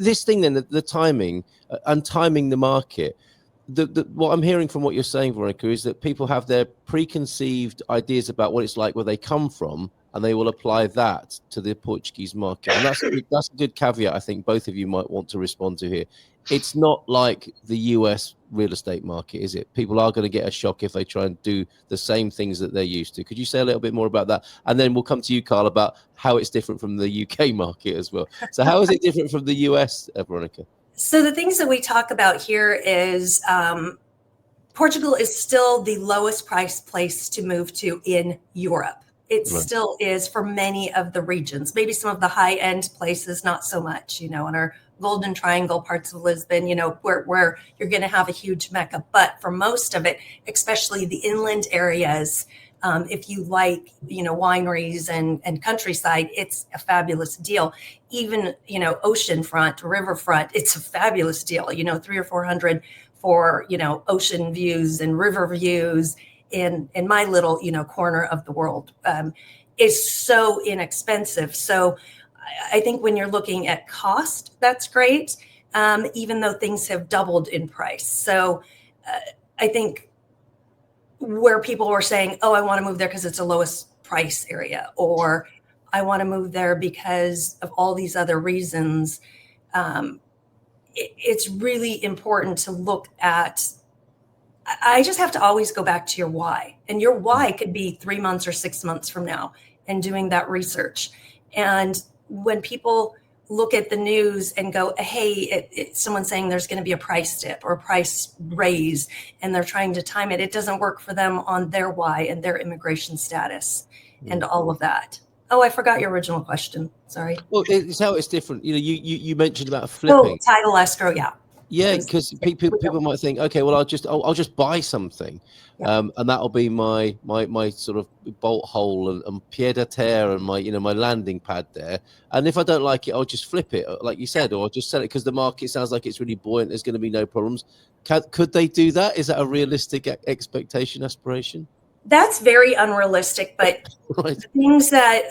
this thing then, the timing and timing the market. What I'm hearing from what you're saying, Veronica, is that people have their preconceived ideas about what it's like where they come from, and they will apply that to the Portuguese market. And that's a good caveat I think both of you might want to respond to here. It's not like the US real estate market, is it? People are going to get a shock if they try and do the same things that they're used to. Could you say a little bit more about that? And then we'll come to you, Carl, about how it's different from the UK market as well. So how is it different from the US, Veronica? So the things that we talk about here is Portugal is still the lowest price place to move to in Europe. It still is for many of the regions. Maybe some of the high-end places, not so much, in our Golden Triangle parts of Lisbon, where you're going to have a huge mecca. But for most of it, especially the inland areas, if you like, wineries and countryside, it's a fabulous deal. Even, oceanfront, riverfront, it's a fabulous deal, 300 or 400 for, ocean views and river views in my little, corner of the world, is so inexpensive. So I think when you're looking at cost, that's great, even though things have doubled in price. So I think where people were saying, oh, I want to move there because it's the lowest price area, or I want to move there because of all these other reasons, it's really important to look at. I just have to always go back to your why. And your why could be 3 months or 6 months from now, and doing that research. And when people look at the news and go, hey, someone's saying there's going to be a price dip or a price raise, and they're trying to time it, it doesn't work for them on their why and their immigration status and all of that. Oh, I forgot your original question. Sorry. Well, it's how it's different. You mentioned about flipping. Oh, title escrow, yeah. Yeah, because people might think, okay, well, I'll just buy something, and that'll be my sort of bolt hole and pied à terre and my my landing pad there. And if I don't like it, I'll just flip it, like you said, or I'll just sell it because the market sounds like it's really buoyant. There's going to be no problems. Could they do that? Is that a realistic expectation, aspiration? That's very unrealistic, but the things that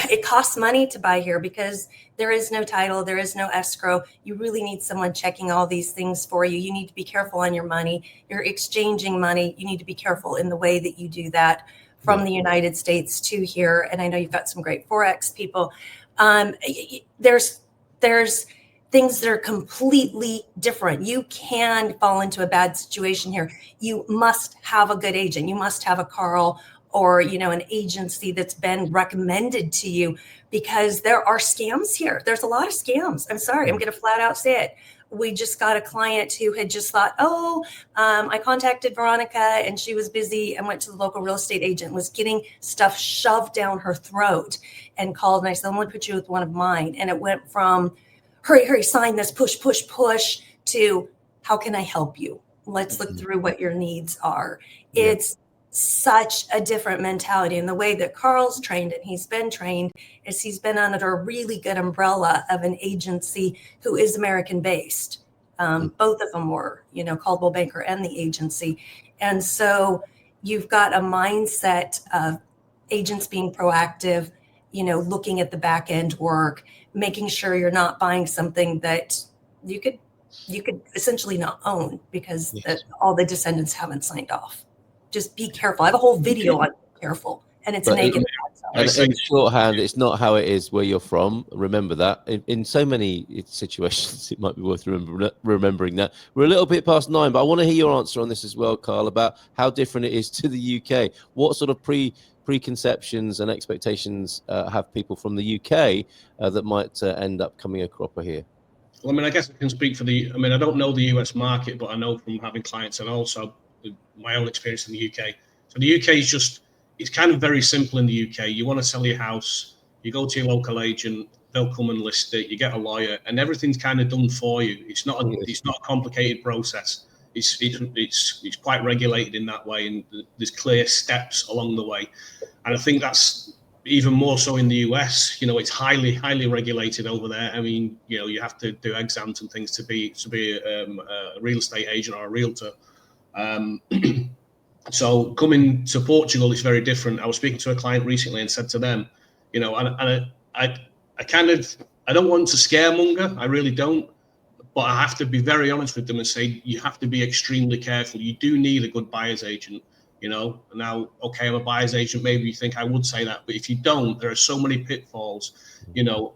it costs money to buy here because there is no title, there is no escrow. You really need someone checking all these things for you. You need to be careful on your money. You're exchanging money. You need to be careful in the way that you do that from the United States to here. And I know you've got some great Forex people. There's things that are completely different. You can fall into a bad situation here. You must have a good agent. You must have a Carl or, an agency that's been recommended to you, because there are scams here. There's a lot of scams. I'm sorry. I'm going to flat out say it. We just got a client who had just thought, I contacted Veronica and she was busy, and went to the local real estate agent, was getting stuff shoved down her throat, and called, and I said, I'm going to put you with one of mine. And it went from, hurry, sign this, push, to how can I help you? Let's look through what your needs are. Yeah. It's such a different mentality. And the way that Carl's trained, and he's been trained, is he's been under a really good umbrella of an agency who is American based. Both of them were, Caldwell Banker and the agency. And so you've got a mindset of agents being proactive, looking at the back end work, making sure you're not buying something that you could essentially not own because all the descendants haven't signed off. Just be careful. I have a whole video on careful, and it's naked. And in shorthand, it's not how it is where you're from. Remember that. In so many situations, it might be worth remembering that. We're a little bit past 9, but I want to hear your answer on this as well, Carl, about how different it is to the UK. What sort of preconceptions and expectations have people from the UK that might end up coming a cropper here? Well, I guess I can speak for I don't know the US market, but I know from having clients and also my own experience in the UK. So the UK is it's kind of very simple in the UK. You want to sell your house, you go to your local agent, they'll come and list it, you get a lawyer, and everything's kind of done for you. It's not a complicated process. It's quite regulated in that way, and there's clear steps along the way. And I think that's even more so in the US. It's highly regulated over there. You have to do exams and things to be a real estate agent or a realtor. So coming to Portugal, it's very different. I was speaking to a client recently and said to them, I don't want to scaremonger. I really don't. But I have to be very honest with them and say, you have to be extremely careful. You do need a good buyer's agent, you know. Now, okay, I'm a buyer's agent. Maybe you think I would say that, but if you don't, there are so many pitfalls, you know.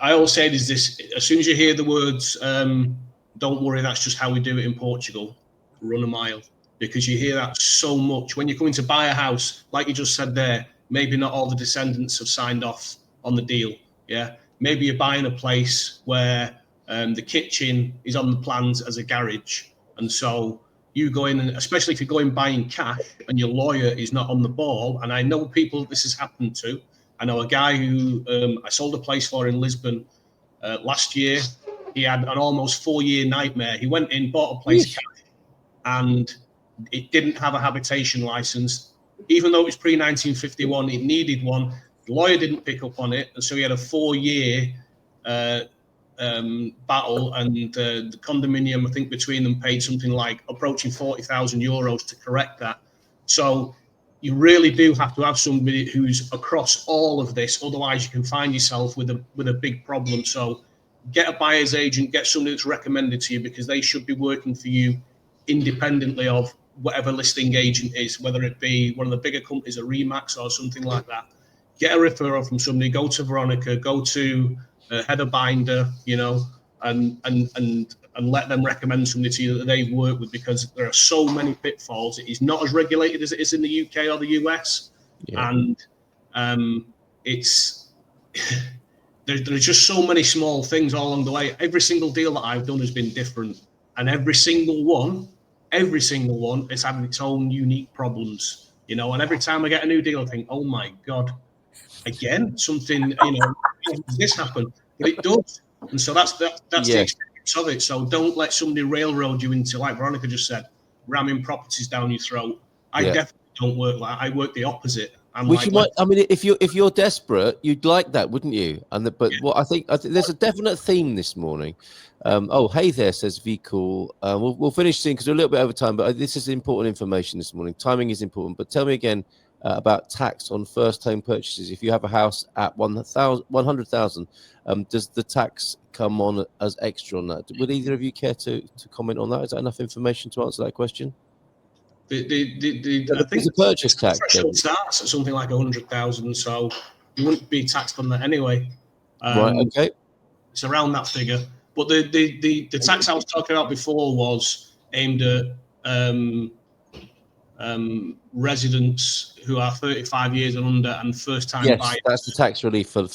I always say there's this, as soon as you hear the words, don't worry, that's just how we do it in Portugal, run a mile. Because you hear that so much. When you're coming to buy a house, like you just said there, maybe not all the descendants have signed off on the deal, yeah? Maybe you're buying a place where the kitchen is on the plans as a garage. And so you go in, and especially if you're going buying cash and your lawyer is not on the ball, and I know people this has happened to. I know a guy who I sold a place for in Lisbon last year. He had an almost 4-year nightmare. He went in, bought a place cash, and it didn't have a habitation license. Even though it was pre-1951, it needed one. The lawyer didn't pick up on it, and so he had a 4-year battle, and the condominium, I think, between them paid something like approaching 40,000 euros to correct that. So you really do have to have somebody who's across all of this, otherwise you can find yourself with a big problem. So get a buyer's agent, get somebody that's recommended to you, because they should be working for you independently of whatever listing agent is, whether it be one of the bigger companies, a Remax or something like that. Get a referral from somebody, go to Veronica, go to Heather Binder, you know, and let them recommend somebody to you that they've worked with, because there are so many pitfalls. It is not as regulated as it is in the UK or the US. Yeah. And it's there's just so many small things all along the way. Every single deal that I've done has been different, and every single one is having its own unique problems, you know. And every time I get a new deal, I think, oh my God, again, something, you know, does this happen? But it does. And so that's the experience of it. So don't let somebody railroad you into, like Veronica just said, ramming properties down your throat. I definitely don't work like that. I work the opposite. Which you might, I mean, if you're desperate, you'd like that, wouldn't you? What I think there's a definite theme this morning. Oh, hey there, says V Cool. We'll finish soon because we're a little bit over time, but this is important information this morning. Timing is important. But tell me again about tax on first home purchases. If you have a house at 100,000, does the tax come on as extra on that? Would either of you care to comment on that? Is that enough information to answer that question? I think the purchase tax starts at something like 100,000, so you wouldn't be taxed on that anyway. Right. Okay. It's around that figure, but the tax I was talking about before was aimed at residents who are 35 years and under and first-time buyers. That's the tax relief for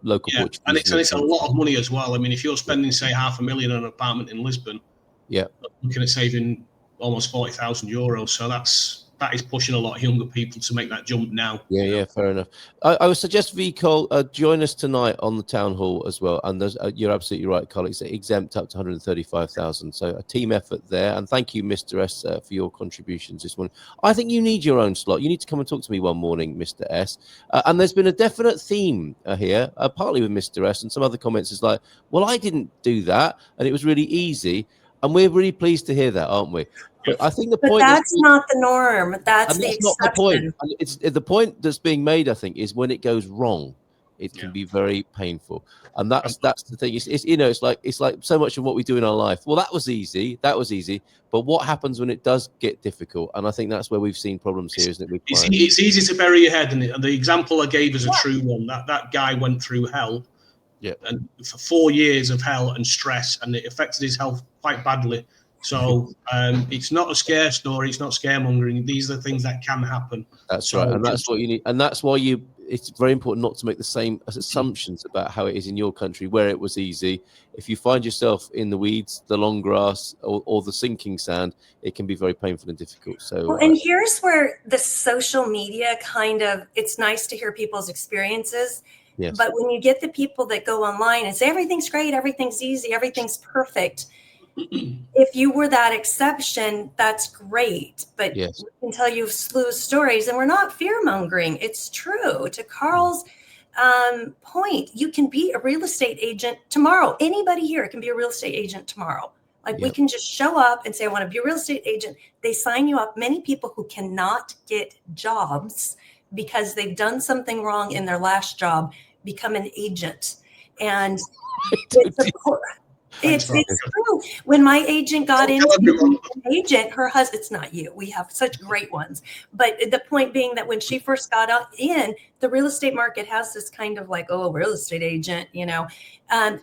local Portuguese. And it's a lot of money as well. I mean, if you're spending, say, $500,000 on an apartment in Lisbon, looking at saving almost 40,000 euros. So that is pushing a lot of younger people to make that jump now. Yeah, fair enough. I would suggest Cole join us tonight on the town hall as well. And you're absolutely right, Carl. It's exempt up to 135,000. So a team effort there. And thank you, Mr. S, for your contributions this morning. I think you need your own slot. You need to come and talk to me one morning, Mr. S. And there's been a definite theme here, partly with Mr. S, and some other comments is like, well, I didn't do that, and it was really easy. And we're really pleased to hear that, aren't we? But I think the point that's not the norm. That's the exception. Not the point. It's the point that's being made, I think, is when it goes wrong, it can be very painful. And that's the thing. It's you know, it's like so much of what we do in our life. Well, that was easy. But what happens when it does get difficult? And I think that's where we've seen problems here, isn't it? It's easy to bury your head in it. And the example I gave is a true one. That guy went through hell. Yeah. And for 4 years of hell and stress, and it affected his health quite badly. So it's not a scare story. It's not scaremongering. These are things that can happen. That's right. And that's what you need. And that's why it's very important not to make the same assumptions about how it is in your country where it was easy. If you find yourself in the weeds, the long grass, or the sinking sand, it can be very painful and difficult. So, and here's where the social media it's nice to hear people's experiences. Yes. But when you get the people that go online and say, everything's great, everything's easy, everything's perfect. If you were that exception, that's great. But we can tell you a slew of stories, and we're not fear-mongering. It's true. To Carl's point, you can be a real estate agent tomorrow. Anybody here can be a real estate agent tomorrow. We can just show up and say, I want to be a real estate agent. They sign you up. Many people who cannot get jobs because they've done something wrong in their last job become an agent. And It's true. When my agent got into an agent, her husband, it's not you. We have such great ones. But the point being that when she first got in, the real estate market has this kind of like, oh, real estate agent, you know. And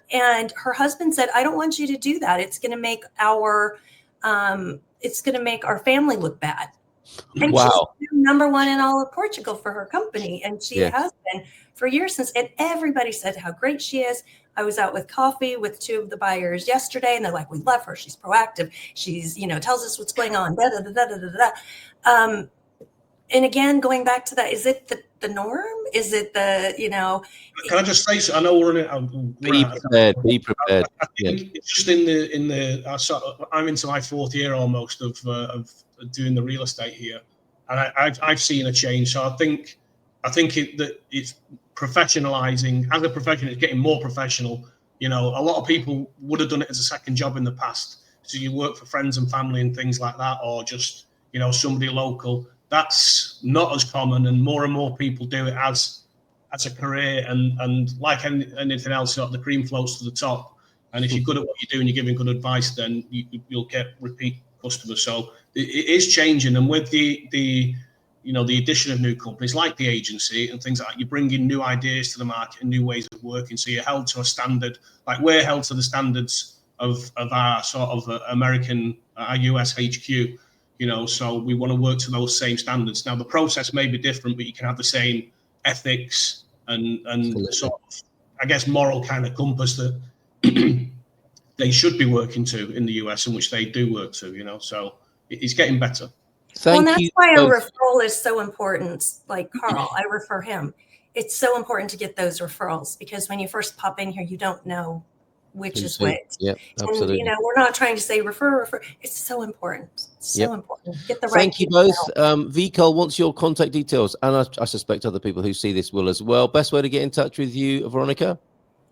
her husband said, I don't want you to do that. It's going to make our family look bad. And wow. She's number one in all of Portugal for her company. And she has been for years since. And everybody said how great she is. I was out with coffee with two of the buyers yesterday, and they're like, we love her. She's proactive. She's, tells us what's going on. Da, da, da, da, da, da. And again, going back to that, is it the norm? Is it Can I just say, so I know we're in it. Be prepared. I think it's just I'm into my fourth year almost of doing the real estate here, and I've seen a change. So I think that it's professionalizing as a profession. It's getting more professional. A lot of people would have done it as a second job in the past. So you work for friends and family and things like that, or just somebody local. That's not as common, and more people do it as a career. And like anything else, the cream floats to the top. And if you're good at what you do and you're giving good advice, then you'll get repeat customers. So it is changing, and with the addition of new companies like the agency and things like that, you bring in new ideas to the market and new ways of working. So you're held to a standard, like we're held to the standards of our sort of American, our US HQ. So we want to work to those same standards. Now the process may be different, but you can have the same ethics and sort of, I guess, moral kind of compass that they should be working to in the US, and which they do work to. So it's getting better. And that's why a referral is so important. Like Carl, I refer him. It's so important to get those referrals, because when you first pop in here, you don't know which is which. Yeah, absolutely. And, we're not trying to say refer. It's so important. So important. Get the right. Thank you both. Vikal wants your contact details, and I suspect other people who see this will as well. Best way to get in touch with you, Veronica?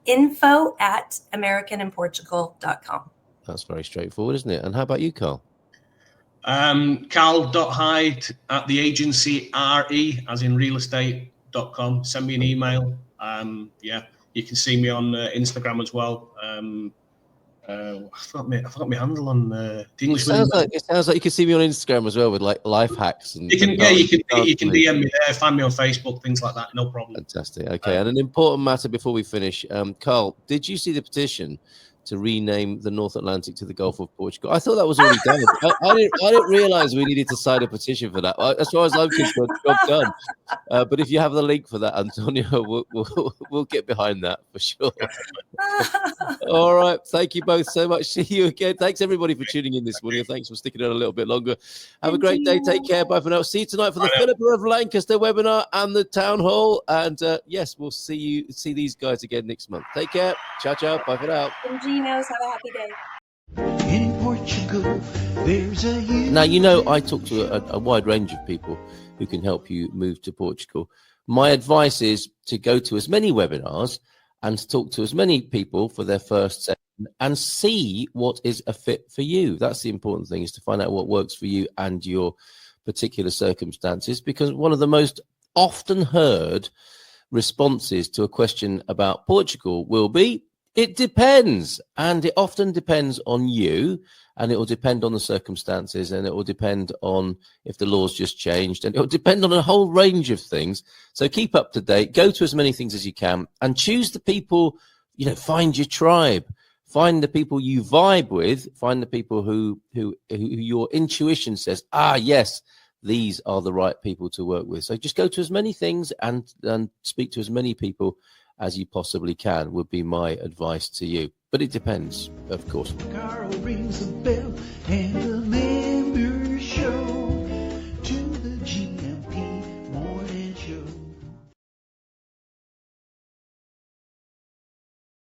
info@americaninportugal.com. That's very straightforward, isn't it? And how about you, Carl? Carl.Hyde at the agency RE, as in realestate.com. Send me an email. You can see me on Instagram as well. I forgot my handle on the English. It sounds like you can see me on Instagram as well with like life hacks. And you can DM me there, find me on Facebook, things like that. No problem. Fantastic. Okay, and an important matter before we finish, Carl, did you see the petition to rename the North Atlantic to the Gulf of Portugal? I thought that was already done. I didn't realize we needed to sign a petition for that. As far as I'm concerned, job done. But if you have the link for that, Antonio, we'll get behind that for sure. All right. Thank you both so much. See you again. Thanks everybody for tuning in this morning. Thanks for sticking on a little bit longer. Have a great day. Take care. Bye for now. See you tonight for the Philippa of Lancaster webinar and the town hall. And yes, we'll see these guys again next month. Take care. Ciao, ciao. Bye for now. Have a happy day. In Portugal, there's a Now, I talk to a wide range of people who can help you move to Portugal. My advice is to go to as many webinars and to talk to as many people for their first session and see what is a fit for you. That's the important thing, is to find out what works for you and your particular circumstances, because one of the most often heard responses to a question about Portugal will be, it depends, and it often depends on you, and it will depend on the circumstances, and it will depend on if the laws just changed, and it will depend on a whole range of things. So keep up to date, go to as many things as you can, and choose the people, find your tribe, find the people you vibe with, find the people who your intuition says, yes, these are the right people to work with. So just go to as many things and speak to as many people as you possibly can, would be my advice to you. But it depends, of course. Carl rings the bell and